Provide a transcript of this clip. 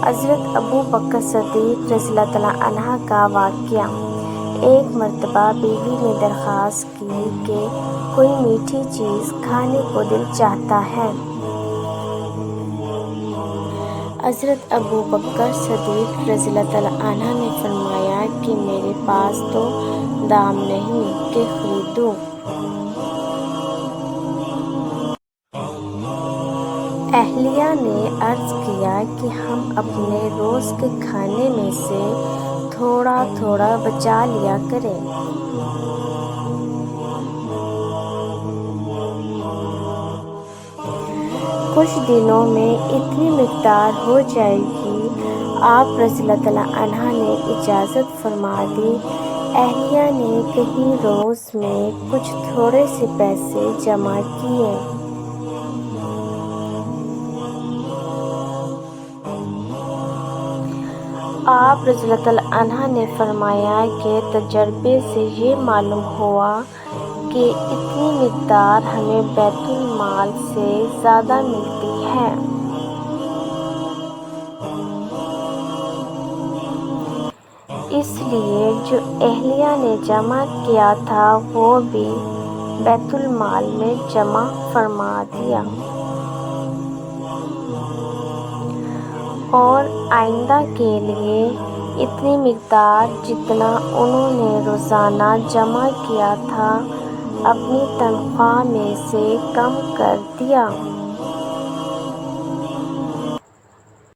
حضرت ابو بکر صدیق رضی اللہ تعالیٰ عنہ کا واقعہ۔ ایک مرتبہ بیوی نے درخواست کی کہ کوئی میٹھی چیز کھانے کو دل چاہتا ہے۔ حضرت ابو بکر صدیق رضی اللہ تعالیٰ عنہ نے فرمایا کہ میرے پاس تو دام نہیں کہ خریدوں۔ اہلیہ نے عرض کیا کہ ہم اپنے روز کے کھانے میں سے تھوڑا تھوڑا بچا لیا کریں۔ کچھ دنوں میں اتنی مقدار ہو جائے گی۔ آپ رضی اللہ تعالیٰ عنہ نے اجازت فرما دی۔ اہلیہ نے کہیں روز میں کچھ تھوڑے سے پیسے جمع کیے۔ آپ رضی اللہ تعالیٰ عنہ نے فرمایا کہ تجربے سے یہ معلوم ہوا کہ اتنی مقدار ہمیں بیت المال سے زیادہ ملتی ہے۔ اس لیے جو اہلیہ نے جمع کیا تھا وہ بھی بیت المال میں جمع فرما دیا، اور آئندہ کے لیے اتنی مقدار جتنا انہوں نے روزانہ جمع کیا تھا اپنی تنخواہ میں سے کم کر دیا۔